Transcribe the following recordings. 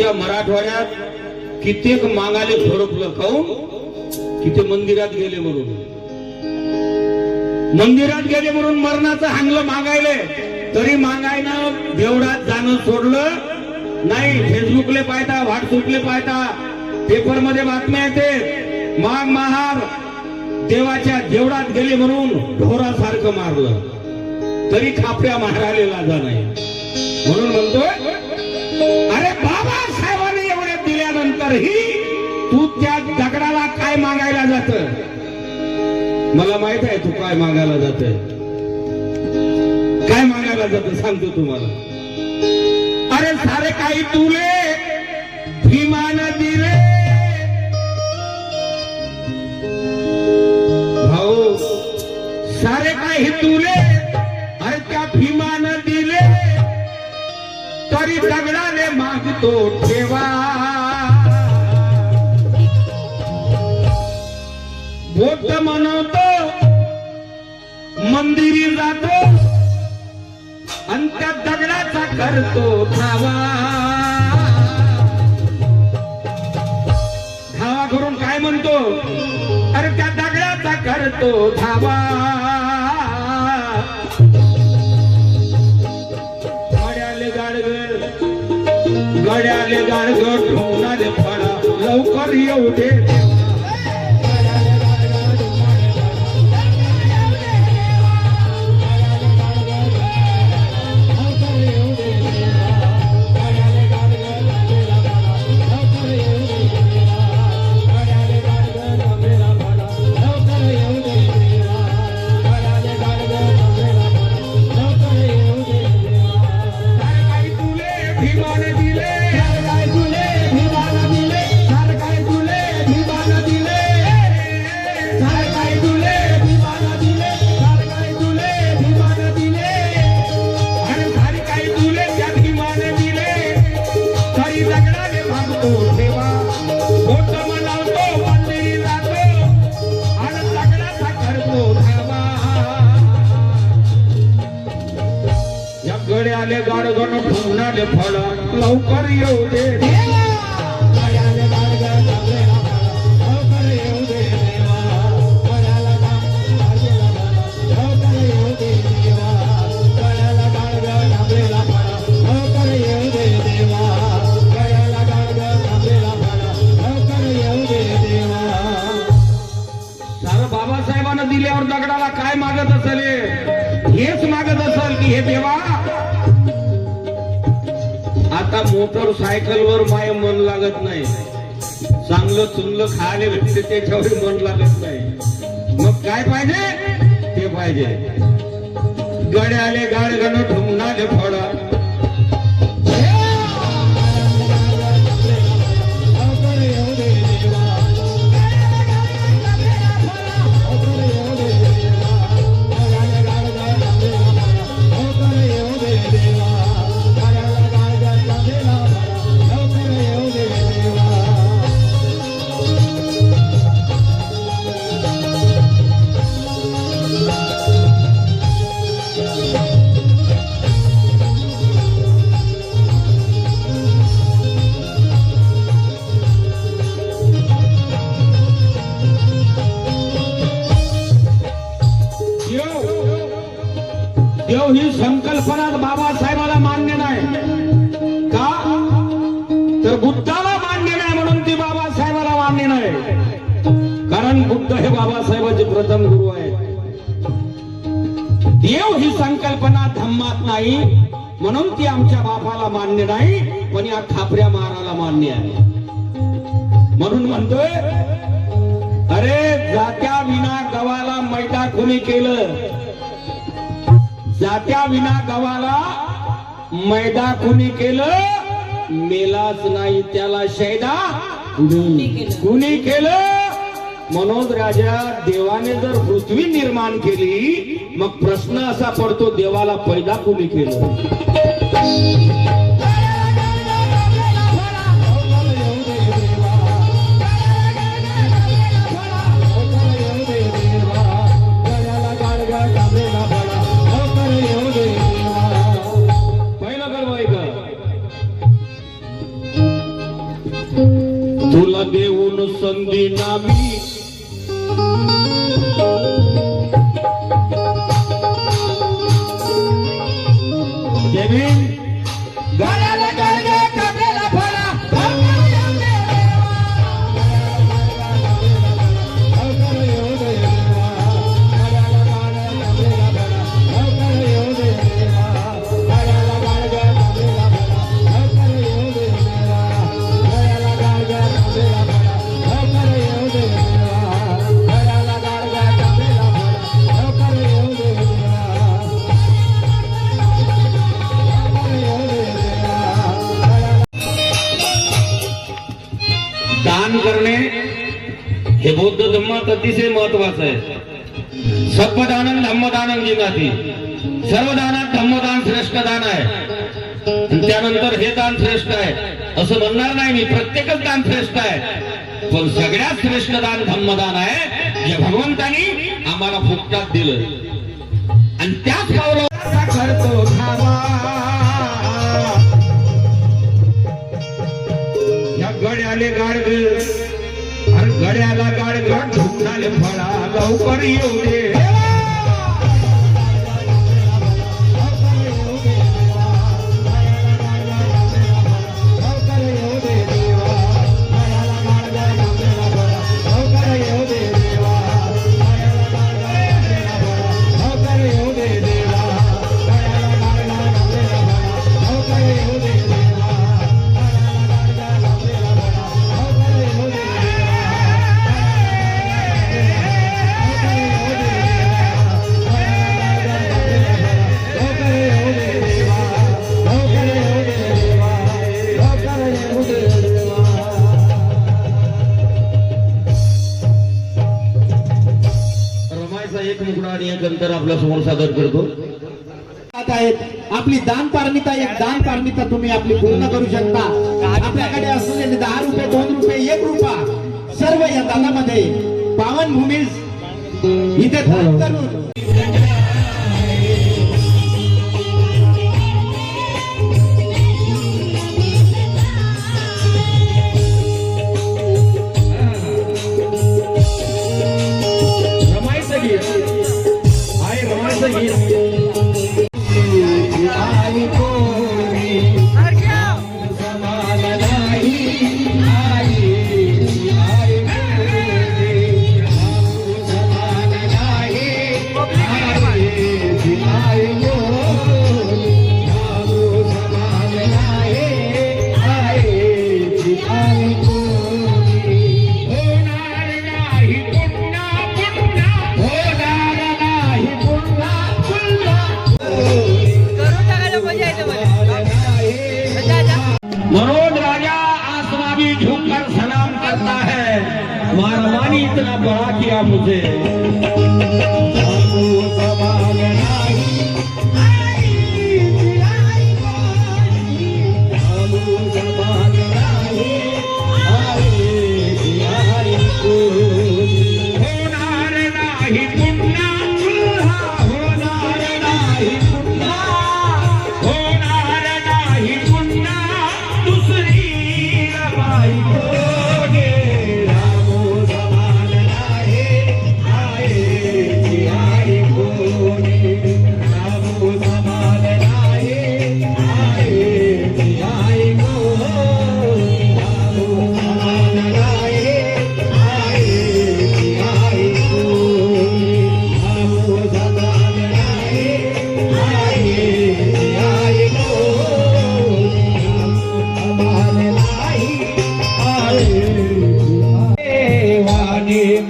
आमच्या मराठवाड्यात कित्येक मागाले झोडपलं खाऊन किती मंदिरात गेले म्हणून मरणाचं हांगलं मागायले तरी मागायनं देवळात जाणं सोडलं नाही. फेसबुकले पाहता व्हॉट्सअपले पाहता पेपर मध्ये बातम्या येते माग महार देवाच्या देवळात गेले म्हणून ढोरासारखं मारलं तरी खापऱ्या महारालेला जा नाही. म्हणून म्हणतोय अरे बाबासाहेबांनी एवढे दिल्यानंतरही तू त्या दगडाला काय मागायला जात. मला माहित आहे तू काय मागायला जात सांगतो तुम्हाला. अरे सारे काही तुले भीमान दिले भाऊ सारे काही तुले अरे त्या भीमान दिले तरी दगडाने मागतो ठेवा. बोट म्हणतो मंदिरी जातो आणि त्या दगडाचा करतो धावा. धावा करून काय म्हणतो अरे त्या दगडाचा करतो धावा. गड्याले गाडगड ठोनाले फळा लवकर येऊ दे. गड्याले गाडगण ठोनाले फळा लवकर येऊ दे. बाबासाहेबांना दिल्यावर दगडाला काय मागत असेल हेच मागत असेल की हे देवा आता मोटरसायकलवर माय मन लागत नाही. चांगलं चुनलं खायला भेटते त्याच्यावर मन लागत नाही. मग काय पाहिजे ते पाहिजे. गड्याले गाडगण ठोनाले फळा देव ही संकल्पना बाबासाहेबाला मान्य नाही का तर बुद्धाला मान्य नाही म्हणून ती बाबासाहेबाला मान्य नाही. कारण बुद्ध हे बाबासाहेबाचे प्रथम गुरु आहेत. देव ही संकल्पना धम्मात नाही म्हणून ती आमच्या बापाला मान्य नाही पण या खापऱ्या महाराला मान्य आहे. म्हणून म्हणतोय अरे जात्या विना गवाला मैदा कोणी केलं. जात्या विना गवाला मैदा कुणी केलं मेलाच नाही त्याला शैदा कुणी केलं. मनोज राजा देवाने जर पृथ्वी निर्माण केली मग प्रश्न असा पडतो देवाला पैदा कुणी केलं. जन्म देऊन संधी नामी जमीन गाड्याला गाडगे कापलेला फळा दान करणे हे बौद्ध धर्मात अतिशय महत्वाचं आहे. सर्वदानं धम्मदानं जिनाती, सर्व दानात धम्मदान श्रेष्ठ दान आहे. आणि त्यानंतर हे दान श्रेष्ठ आहे असं म्हणणार नाही मी, प्रत्येकच दान श्रेष्ठ आहे, पण सगळ्यात श्रेष्ठ दान धम्मदान आहे जे भगवंतानी आम्हाला फुकटात दिलं. आणि त्याच पावला करतो धावा गड्याले गाडग अरे गड्याला गाडग ढुकणाले फळा लवकर येऊ दे. एक मुकडा आणि एक अंतर आपल्या समोर सादर करतो. आपली दान पारमिता, एक दान पारमिता तुम्ही आपली पूर्ण करू शकता. आपल्याकडे असलेले 10 रुपये, 2 रुपये, 1 रुपया सर्व या दानामध्ये पावन भूमीस इथे दान करून मनोज राजा आसमां भी झुककर सलाम करता है, मारवानी इतना बड़ा किया मुझे.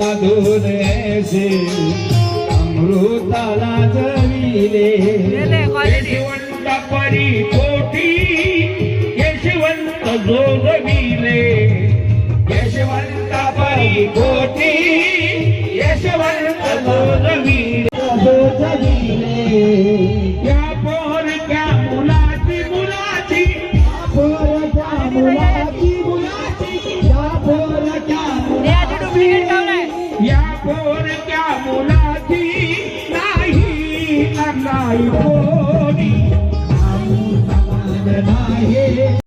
मधुर ऐसे अमृताला जविले यशवंत परी कोटी यशवंत जोगविले, यशवंत परी कोटी यशवंत जोगविले. या पोरक्या मुलाची मुलाची, या पोरक्या मुलाची मुलाची, या पोरक्या या पोरक्या मुलाची नाही नाही कोणी नाही.